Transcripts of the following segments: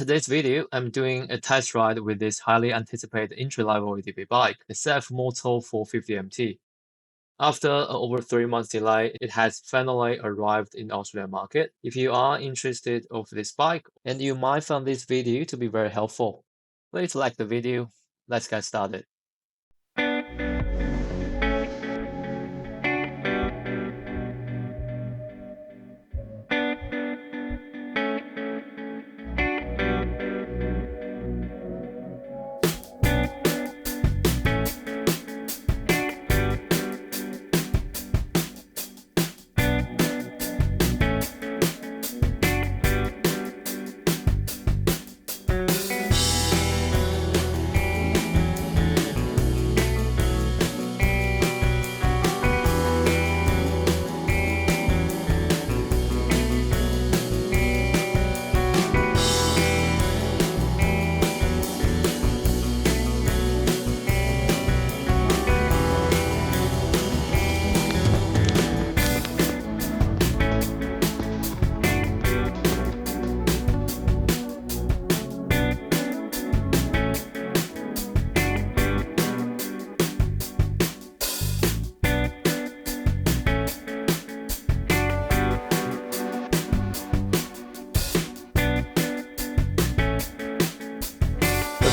today's video, I'm doing a test ride with this highly anticipated entry-level ATV bike, the CFMOTO 450MT. After over 3 months delay, it has finally arrived in the Australian market. If you are interested of this bike, and you might find this video to be very helpful, please like the video. Let's get started.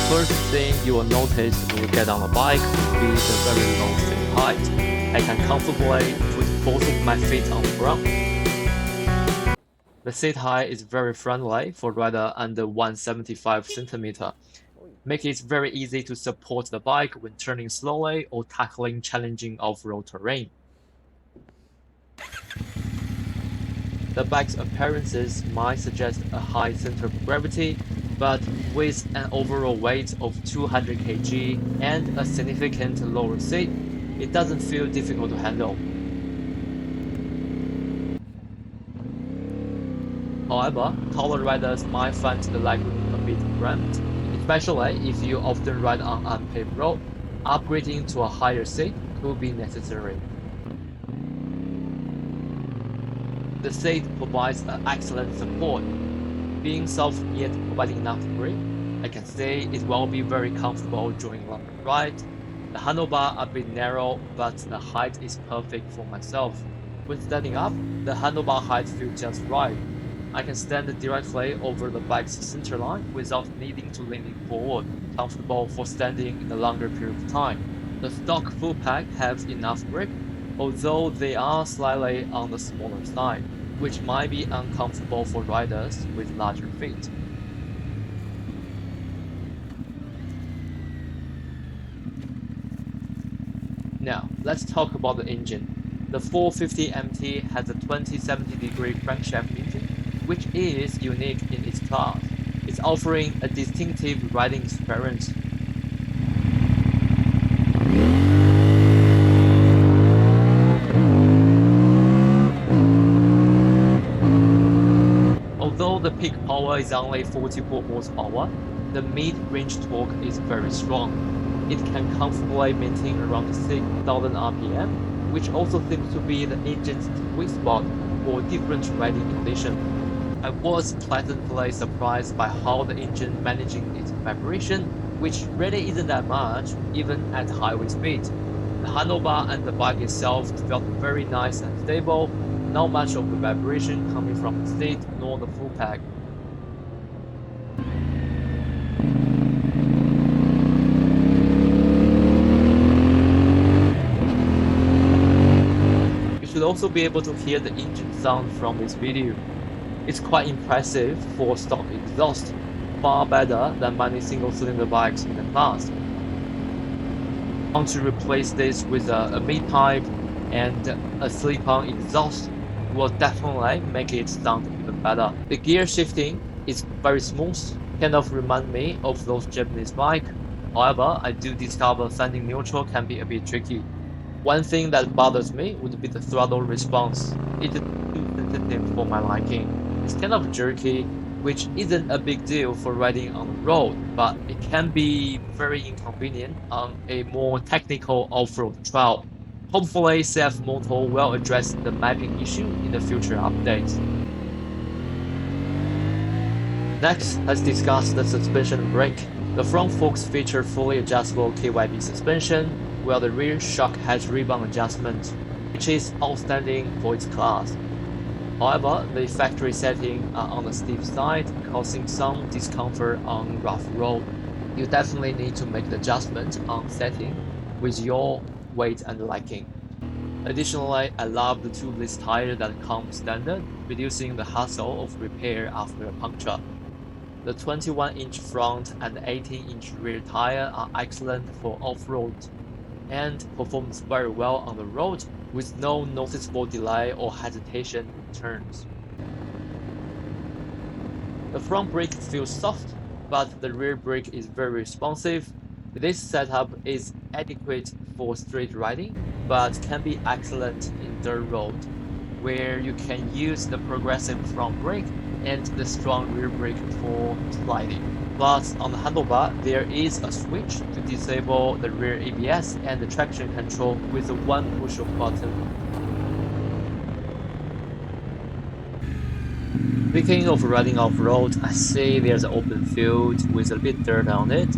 First thing you will notice when you get on the bike will be the very low seat height. I can comfortably put both of my feet on the ground. The seat height is very friendly for rider under 175 cm, making it very easy to support the bike when turning slowly or tackling challenging off-road terrain. The bike's appearances might suggest a high center of gravity, but with an overall weight of 200 kg and a significant lower seat, it doesn't feel difficult to handle. However, taller riders might find the legroom a bit cramped, especially if you often ride on unpaved road. Upgrading to a higher seat could be necessary. The seat provides excellent support. Being soft yet providing enough grip, I can say it will be very comfortable during a longer ride. The handlebar are a bit narrow, but the height is perfect for myself. When standing up, the handlebar height feels just right. I can stand directly over the bike's center line without needing to lean forward, comfortable for standing in a longer period of time. The stock Footpeg have enough grip, although they are slightly on the smaller side, which might be uncomfortable for riders with larger feet. Now, let's talk about the engine. The 450MT has a 2070-degree crankshaft engine, which is unique in its class. It's offering a distinctive riding experience. Although the peak power is only 44 horsepower, the mid-range torque is very strong. It can comfortably maintain around 6,000 RPM, which also seems to be the engine's sweet spot for different riding conditions. I was pleasantly surprised by how the engine managing its vibration, which really isn't that much, even at highway speed. The handlebar and the bike itself felt very nice and stable. Not much of the vibration coming from the seat nor the Footpeg. You should also be able to hear the engine sound from this video. It's quite impressive for stock exhaust, far better than many single-cylinder bikes in the past. I want to replace this with a mid-pipe and a slip-on exhaust will definitely make it sound even better. The gear shifting is very smooth, kind of remind me of those Japanese bikes. However, I do discover sending neutral can be a bit tricky. One thing that bothers me would be the throttle response. It is too sensitive for my liking. It's kind of jerky, which isn't a big deal for riding on the road, but it can be very inconvenient on a more technical off-road trail. Hopefully, CFMOTO will address the mapping issue in the future updates. Next, let's discuss the suspension and brake. The front forks feature fully adjustable KYB suspension, while the rear shock has rebound adjustment, which is outstanding for its class. However, the factory settings are on the steep side, causing some discomfort on rough road. You definitely need to make the adjustment on setting with your weight and liking. Additionally, I love the tubeless tire that comes standard, reducing the hassle of repair after a puncture. The 21-inch front and 18-inch rear tire are excellent for off-road and performs very well on the road with no noticeable delay or hesitation in turns. The front brake feels soft, but the rear brake is very responsive. This setup is adequate for street riding, but can be excellent in dirt road, where you can use the progressive front brake and the strong rear brake for sliding. Plus, on the handlebar, there is a switch to disable the rear ABS and the traction control with a one push of button. Speaking of riding off-road, I see there's an open field with a bit dirt on it.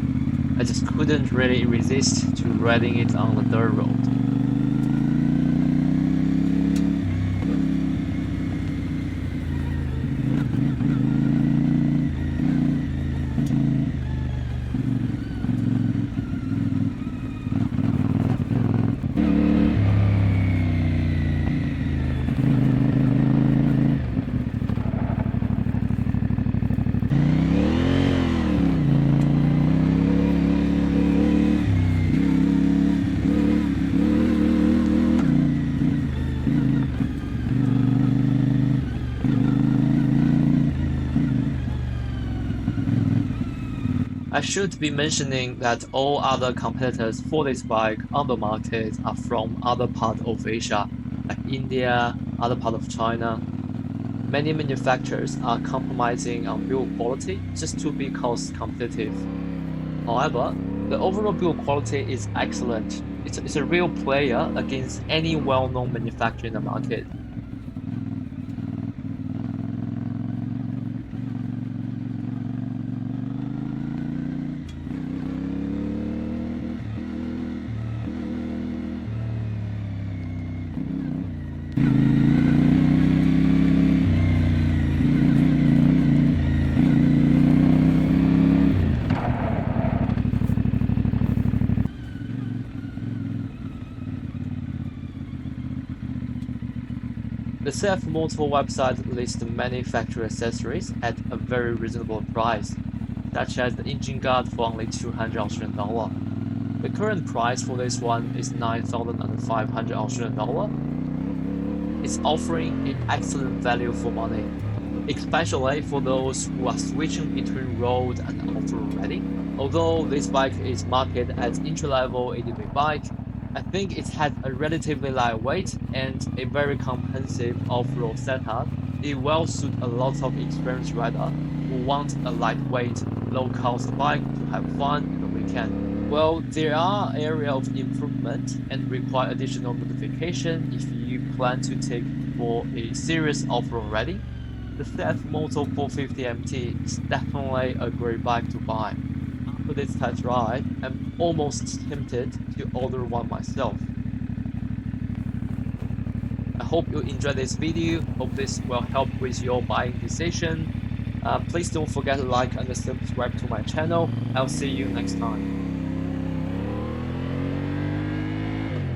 I just couldn't really resist to riding it on the dirt road. I should be mentioning that all other competitors for this bike on the market are from other parts of Asia, like India, other part of China. Many manufacturers are compromising on build quality just to be cost competitive. However, the overall build quality is excellent. It's a real player against any well-known manufacturer in the market. The CFMOTO website lists many factory accessories at a very reasonable price, such as the engine guard for only 200 Australian dollar. The current price for this one is 9,500 Australian dollar. It's offering an excellent value for money, especially for those who are switching between road and off-road riding. Although this bike is marketed as entry-level ADV bike, I think it has a relatively lightweight and a very comprehensive off-road setup. It will suit a lot of experienced riders who want a lightweight, low-cost bike to have fun in the weekend. Well, there are areas of improvement and require additional modification if you plan to take for a serious off-road riding. The CFMOTO 450MT is definitely a great bike to buy. After this test ride, I'm almost tempted to order one myself. I hope you enjoyed this video. Hope this will help with your buying decision. Please don't forget to like and subscribe to my channel. I'll see you next time.